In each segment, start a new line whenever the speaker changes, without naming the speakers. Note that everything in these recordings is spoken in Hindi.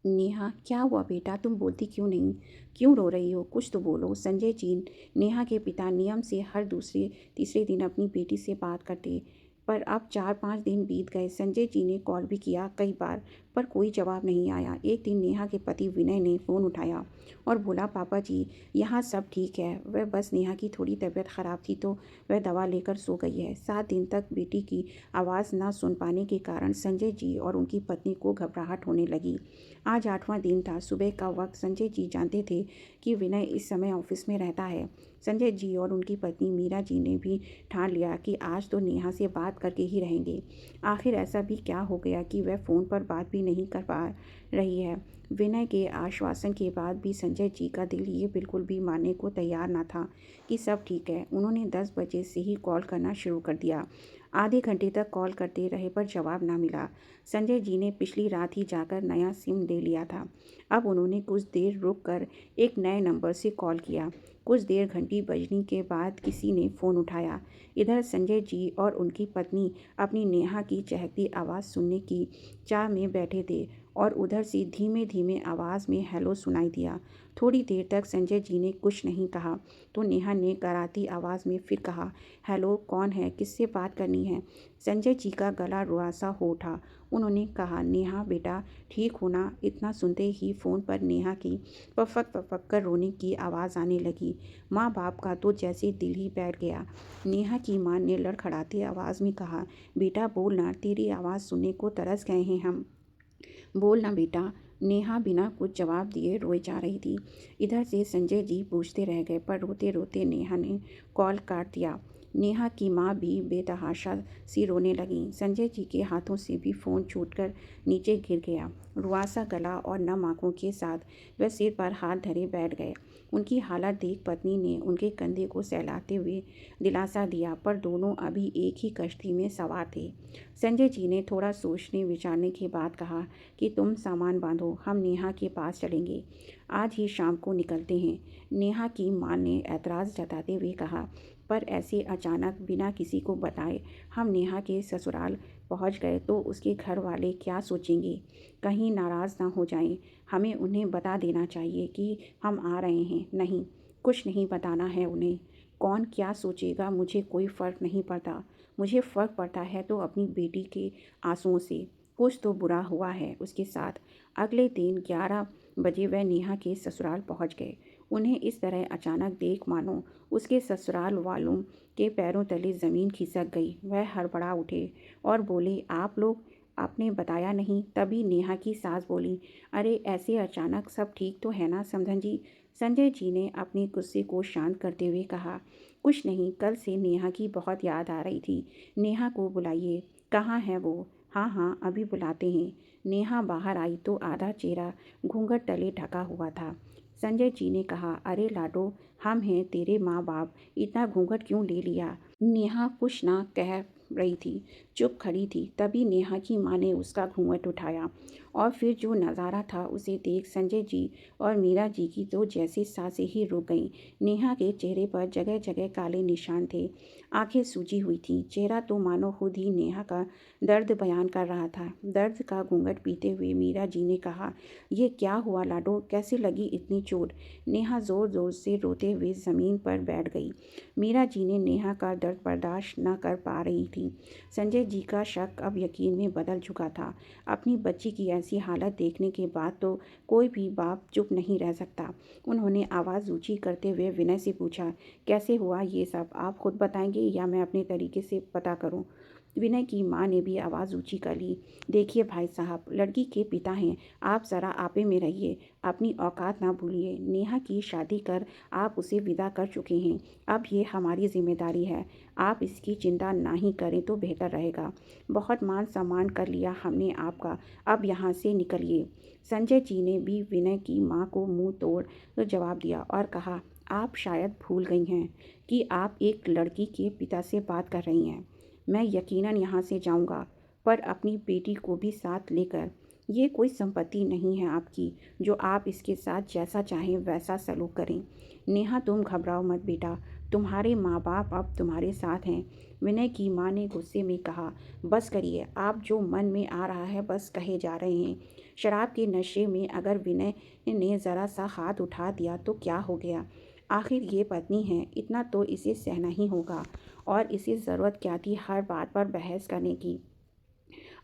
नेहा, क्या हुआ बेटा? तुम बोलती क्यों नहीं? क्यों रो रही हो? कुछ तो बोलो। संजय जी, नेहा के पिता नियम से हर दूसरे तीसरे दिन अपनी बेटी से बात करते, पर अब 4-5 दिन बीत गए। संजय जी ने कॉल भी किया कई बार, पर कोई जवाब नहीं आया। एक दिन नेहा के पति विनय ने फ़ोन उठाया और बोला, पापा जी, यहाँ सब ठीक है। वह बस नेहा की थोड़ी तबीयत ख़राब थी तो वह दवा लेकर सो गई है। 7 दिन तक बेटी की आवाज़ ना सुन पाने के कारण संजय जी और उनकी पत्नी को घबराहट होने लगी। आज 8वां दिन था। सुबह का वक्त। संजय जी जानते थे कि विनय इस समय ऑफिस में रहता है। संजय जी और उनकी पत्नी मीरा जी ने भी ठान लिया कि आज तो नेहा से बात करके ही रहेंगे। आखिर ऐसा भी क्या हो गया कि वह फ़ोन पर बात भी नहीं कर पा रही है। विनय के आश्वासन के बाद भी संजय जी का दिल ये बिल्कुल भी मानने को तैयार न था कि सब ठीक है। उन्होंने 10 बजे से ही कॉल करना शुरू कर दिया। आधे घंटे तक कॉल करते रहे पर जवाब ना मिला। संजय जी ने पिछली रात ही जाकर नया सिम ले लिया था। अब उन्होंने कुछ देर रुक कर एक नए नंबर से कॉल किया। कुछ देर घंटी बजने के बाद किसी ने फ़ोन उठाया। इधर संजय जी और उनकी पत्नी अपनी नेहा की चहकती आवाज़ सुनने की चाह में बैठे थे और उधर से धीमे धीमे आवाज़ में हेलो सुनाई दिया। थोड़ी देर तक संजय जी ने कुछ नहीं कहा तो नेहा ने कराती आवाज़ में फिर कहा, हेलो, कौन है? किससे बात करनी है? संजय जी का गला रुआसा हो उठा। उन्होंने कहा, नेहा बेटा, ठीक हो ना? इतना सुनते ही फ़ोन पर नेहा की पफक पफक कर रोने की आवाज़ आने लगी। माँ बाप का तो जैसे दिल ही बैठ गया। नेहा की माँ ने लड़खड़ाती आवाज़ में कहा, बेटा बोल ना, तेरी आवाज़ सुनने को तरस गए हैं हम। बोल ना बेटा। नेहा बिना कुछ जवाब दिए रोए जा रही थी। इधर से संजय जी पूछते रह गए पर रोते रोते नेहा ने कॉल काट दिया। नेहा की माँ भी बेतहाशा सी रोने लगी। संजय जी के हाथों से भी फ़ोन छूटकर नीचे गिर गया। रुआसा गला और नम आंखों के साथ वह सिर पर हाथ धरे बैठ गए। उनकी हालत देख पत्नी ने उनके कंधे को सहलाते हुए दिलासा दिया, पर दोनों अभी एक ही कश्ती में सवार थे। संजय जी ने थोड़ा सोचने विचारने के बाद कहा कि तुम सामान बांधो, हम नेहा के पास चलेंगे। आज ही शाम को निकलते हैं। नेहा की मां ने ऐतराज़ जताते हुए कहा, पर ऐसे अचानक बिना किसी को बताए हम नेहा के ससुराल पहुंच गए तो उसके घर वाले क्या सोचेंगे? कहीं नाराज़ ना हो जाएं। हमें उन्हें बता देना चाहिए कि हम आ रहे हैं। नहीं, कुछ नहीं बताना है उन्हें। कौन क्या सोचेगा मुझे कोई फ़र्क नहीं पड़ता। मुझे फ़र्क पड़ता है तो अपनी बेटी के आंसुओं से। कुछ तो बुरा हुआ है उसके साथ। अगले दिन 11 बजे वह नेहा के ससुराल पहुंच गए। उन्हें इस तरह अचानक देख मानो उसके ससुराल वालों के पैरों तले ज़मीन खिसक गई। वह हड़बड़ा उठे और बोले, आप लोग? आपने बताया नहीं? तभी नेहा की सास बोली, अरे ऐसे अचानक सब ठीक तो है ना समधन जी? संजय जी ने अपने गुस्से को शांत करते हुए कहा, कुछ नहीं, कल से नेहा की बहुत याद आ रही थी। नेहा को बुलाइए। कहाँ है वो? हाँ हाँ, अभी बुलाते हैं। नेहा बाहर आई तो आधा चेहरा घूंघट तले ढका हुआ था। संजय जी ने कहा, अरे लाडो, हम हैं तेरे माँ बाप, इतना घूंघट क्यों ले लिया? नेहा कुछ ना कह रही थी, चुप खड़ी थी। तभी नेहा की माँ ने उसका घूंघट उठाया और फिर जो नज़ारा था उसे देख संजय जी और मीरा जी की तो जैसे सांसें ही रुक गईं। नेहा के चेहरे पर जगह जगह काले निशान थे। आंखें सूजी हुई थीं। चेहरा तो मानो खुद ही नेहा का दर्द बयान कर रहा था। दर्द का घूंघट पीते हुए मीरा जी ने कहा, ये क्या हुआ लाडो? कैसे लगी इतनी चोट? नेहा ज़ोर ज़ोर से रोते हुए ज़मीन पर बैठ गई। मीरा जी ने नेहा का दर्द बर्दाश्त न कर पा रही थी। संजय जी का शक अब यकीन में बदल चुका था। अपनी बच्ची की ऐसी हालत देखने के बाद तो कोई भी बाप चुप नहीं रह सकता। उन्होंने आवाज़ ऊंची करते हुए विनय से पूछा, कैसे हुआ ये सब? आप खुद बताएंगे या मैं अपने तरीके से पता करूं? विनय की माँ ने भी आवाज़ ऊंची कर ली, देखिए भाई साहब, लड़की के पिता हैं, आप ज़रा आपे में रहिए, अपनी औकात ना भूलिए। नेहा की शादी कर आप उसे विदा कर चुके हैं। अब ये हमारी जिम्मेदारी है। आप इसकी चिंता ना ही करें तो बेहतर रहेगा। बहुत मान सम्मान कर लिया हमने आपका, अब यहाँ से निकलिए। संजय जी ने भी विनय की माँ को मुंह तोड़ जवाब दिया और कहा, आप शायद भूल गई हैं कि आप एक लड़की के पिता से बात कर रही हैं। मैं यकीनन यहाँ से जाऊँगा, पर अपनी बेटी को भी साथ लेकर। ये कोई संपत्ति नहीं है आपकी जो आप इसके साथ जैसा चाहें वैसा सलूक करें। नेहा, तुम घबराओ मत बेटा, तुम्हारे माँ बाप अब तुम्हारे साथ हैं। विनय की माँ ने गुस्से में कहा, बस करिए, आप जो मन में आ रहा है बस कहे जा रहे हैं। शराब के नशे में अगर विनय ने ज़रा सा हाथ उठा दिया तो क्या हो गया? आखिर ये पत्नी है, इतना तो इसे सहना ही होगा। और इसे ज़रूरत क्या थी हर बात पर बहस करने की?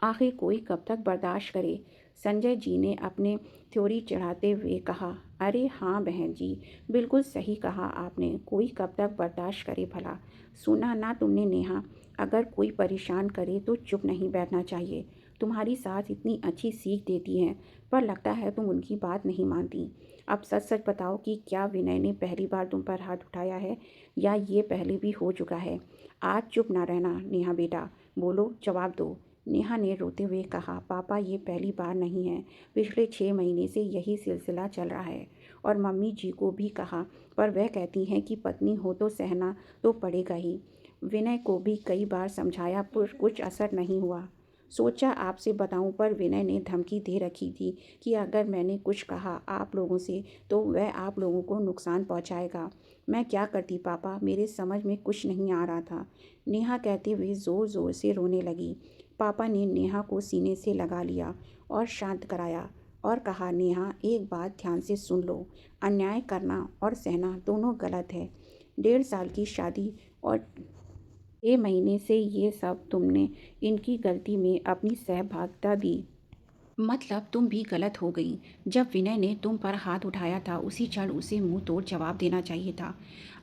आखिर कोई कब तक बर्दाश्त करे? संजय जी ने अपने थ्योरी चढ़ाते हुए कहा, अरे हाँ बहन जी, बिल्कुल सही कहा आपने, कोई कब तक बर्दाश्त करे भला। सुना ना तुमने नेहा, अगर कोई परेशान करे तो चुप नहीं बैठना चाहिए। तुम्हारी सास इतनी अच्छी सीख देती हैं, पर लगता है तुम उनकी बात नहीं मानती। अब सच सच बताओ कि क्या विनय ने पहली बार तुम पर हाथ उठाया है, या ये पहले भी हो चुका है? आज चुप ना रहना नेहा बेटा, बोलो, जवाब दो। नेहा ने रोते हुए कहा, पापा ये पहली बार नहीं है, पिछले 6 महीने से यही सिलसिला चल रहा है। और मम्मी जी को भी कहा, पर वह कहती हैं कि पत्नी हो तो सहना तो पड़ेगा ही। विनय को भी कई बार समझाया पर कुछ असर नहीं हुआ। सोचा आपसे बताऊं, पर विनय ने धमकी दे रखी थी कि अगर मैंने कुछ कहा आप लोगों से तो वह आप लोगों को नुकसान पहुंचाएगा। मैं क्या करती पापा, मेरे समझ में कुछ नहीं आ रहा था। नेहा कहते हुए ज़ोर ज़ोर से रोने लगी। पापा ने नेहा को सीने से लगा लिया और शांत कराया और कहा, नेहा एक बात ध्यान से सुन लो, अन्याय करना और सहना दोनों गलत है। 1.5 साल की शादी और 6 महीने से ये सब तुमने इनकी गलती में अपनी सहभागिता दी। मतलब तुम भी गलत हो गई। जब विनय ने तुम पर हाथ उठाया था उसी क्षण उसे मुंह तोड़ जवाब देना चाहिए था।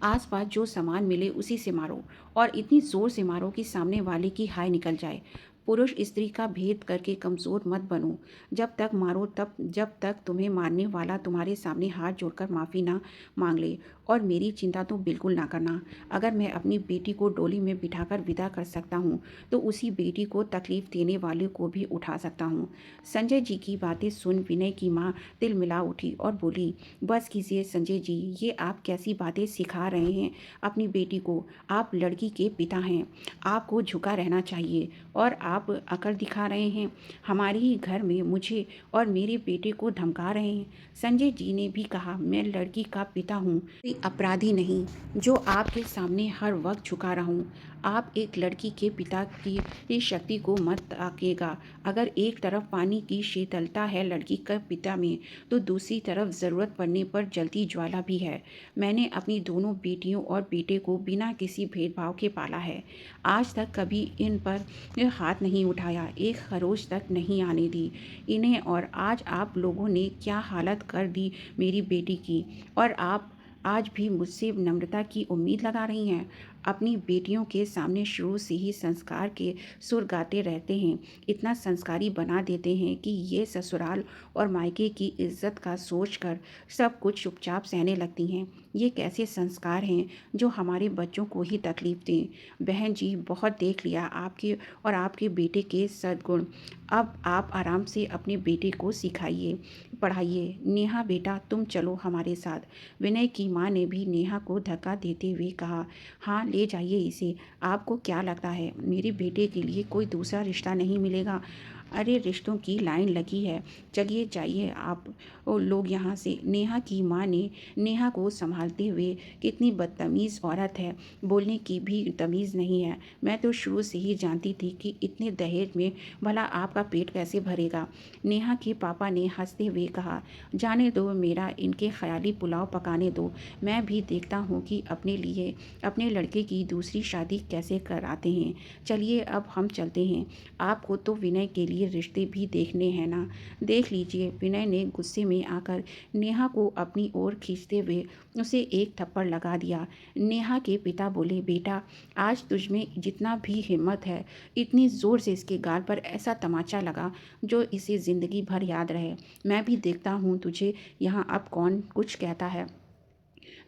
आसपास जो सामान मिले उसी से मारो, और इतनी जोर से मारो कि सामने वाले की हाय निकल जाए। पुरुष स्त्री का भेद करके कमज़ोर मत बनो। जब तक मारो तब जब तक तुम्हें मारने वाला तुम्हारे सामने हाथ जोड़कर माफ़ी ना मांग ले। और मेरी चिंता तो बिल्कुल ना करना। अगर मैं अपनी बेटी को डोली में बिठाकर विदा कर सकता हूँ तो उसी बेटी को तकलीफ़ देने वाले को भी उठा सकता हूँ। संजय जी की बातें सुन विनय की माँ तिलमिला उठी और बोली, बस कीजिए संजय जी, ये आप कैसी बातें सिखा रहे हैं अपनी बेटी को? आप लड़की के पिता हैं, आपको झुका रहना चाहिए, और आप अकल दिखा रहे हैं। हमारे ही घर में मुझे और मेरे बेटे को धमका रहे हैं। संजय जी ने भी कहा, मैं लड़की का पिता हूँ, कोई अपराधी नहीं जो आपके सामने हर वक्त झुका रहूं। आप एक लड़की के पिता की शक्ति को मत ताकिएगा। अगर एक तरफ पानी की शीतलता है लड़की के पिता में, तो दूसरी तरफ ज़रूरत पड़ने पर जलती ज्वाला भी है। मैंने अपनी दोनों बेटियों और बेटे को बिना किसी भेदभाव के पाला है। आज तक कभी इन पर हाथ नहीं उठाया, एक खरोच तक नहीं आने दी इन्हें। और आज आप लोगों ने क्या हालत कर दी मेरी बेटी की, और आप आज भी मुझसे नम्रता की उम्मीद लगा रही हैं। अपनी बेटियों के सामने शुरू से ही संस्कार के सुर गाते रहते हैं, इतना संस्कारी बना देते हैं कि ये ससुराल और मायके की इज्जत का सोचकर सब कुछ चुपचाप सहने लगती हैं। ये कैसे संस्कार हैं जो हमारे बच्चों को ही तकलीफ दें? बहन जी, बहुत देख लिया आपके और आपके बेटे के सद्गुण। अब आप आराम से अपने बेटे को सिखाइए, पढ़ाइए। नेहा बेटा, तुम चलो हमारे साथ। विनय की माँ ने भी नेहा को धक्का देते हुए कहा, हाँ ले जाइए इसे। आपको क्या लगता है मेरे बेटे के लिए कोई दूसरा रिश्ता नहीं मिलेगा? अरे रिश्तों की लाइन लगी है, चलिए जाइए आप लोग यहाँ से। नेहा की माँ ने नेहा को संभालते हुए, कितनी बदतमीज़ औरत है, बोलने की भी तमीज़ नहीं है। मैं तो शुरू से ही जानती थी कि इतने दहेज में भला आपका पेट कैसे भरेगा। नेहा के पापा ने हंसते हुए कहा, जाने दो, मेरा इनके ख्याली पुलाव पकाने दो। मैं भी देखता हूँ कि अपने लिए अपने लड़के की दूसरी शादी कैसे कराते हैं। चलिए अब हम चलते हैं, आपको तो विनय के लिए रिश्ते भी देखने हैं ना। देख लीजिए। विनय ने गुस्से में आकर नेहा को अपनी ओर खींचते हुए उसे एक थप्पड़ लगा दिया। नेहा के पिता बोले, बेटा आज तुझमें जितना भी हिम्मत है, इतनी ज़ोर से इसके गाल पर ऐसा तमाचा लगा जो इसे ज़िंदगी भर याद रहे। मैं भी देखता हूँ तुझे यहाँ अब कौन कुछ कहता है।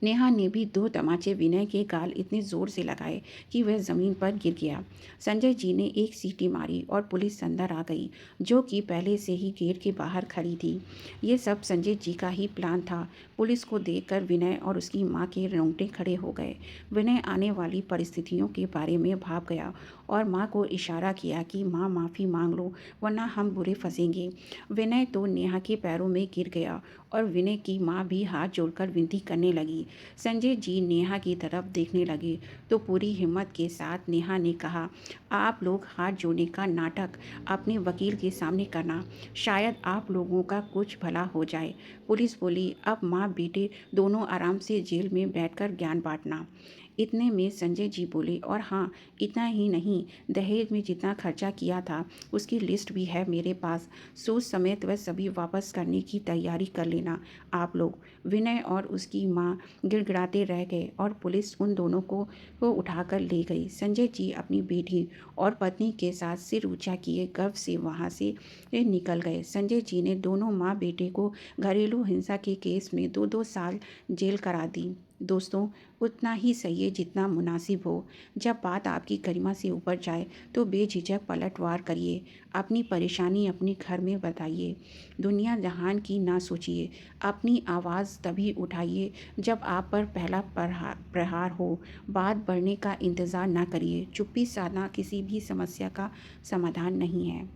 नेहा ने भी 2 तमाचे विनय के गाल इतने जोर से लगाए कि वह जमीन पर गिर गया। संजय जी ने एक सीटी मारी और पुलिस अंदर आ गई, जो कि पहले से ही गेट के बाहर खड़ी थी। ये सब संजय जी का ही प्लान था। पुलिस को देखकर विनय और उसकी माँ के रोंगटे खड़े हो गए। विनय आने वाली परिस्थितियों के बारे में भाप गया और माँ को इशारा किया कि माँ माफ़ी मांग लो वरना हम बुरे फंसेंगे। विनय तो नेहा के पैरों में गिर गया और विनय की माँ भी हाथ जोड़कर विनती करने लगी। संजय जी नेहा की तरफ देखने लगे तो पूरी हिम्मत के साथ नेहा ने कहा, आप लोग हाथ जोड़ने का नाटक अपने वकील के सामने करना, शायद आप लोगों का कुछ भला हो जाए। पुलिस बोली, अब माँ बेटे दोनों आराम से जेल में बैठकर ज्ञान बांटना। इतने में संजय जी बोले, और हाँ, इतना ही नहीं, दहेज में जितना खर्चा किया था उसकी लिस्ट भी है मेरे पास, सूद समेत वह सभी वापस करने की तैयारी कर लेना आप लोग। विनय और उसकी माँ गिड़गिड़ाते रह गए और पुलिस उन दोनों को उठाकर ले गई। संजय जी अपनी बेटी और पत्नी के साथ सिर ऊंचा किए गर्व से वहाँ से निकल गए। संजय जी ने दोनों माँ बेटे को घरेलू हिंसा के केस में 2-2 साल जेल करा दी। दोस्तों, उतना ही सही है जितना मुनासिब हो। जब बात आपकी गरिमा से ऊपर जाए तो बेझिझक पलटवार करिए, अपनी परेशानी अपने घर में बताइए, दुनिया जहान की ना सोचिए। अपनी आवाज़ तभी उठाइए जब आप पर पहला प्रहार हो। बात बढ़ने का इंतज़ार ना करिए, चुप्पी साधना किसी भी समस्या का समाधान नहीं है।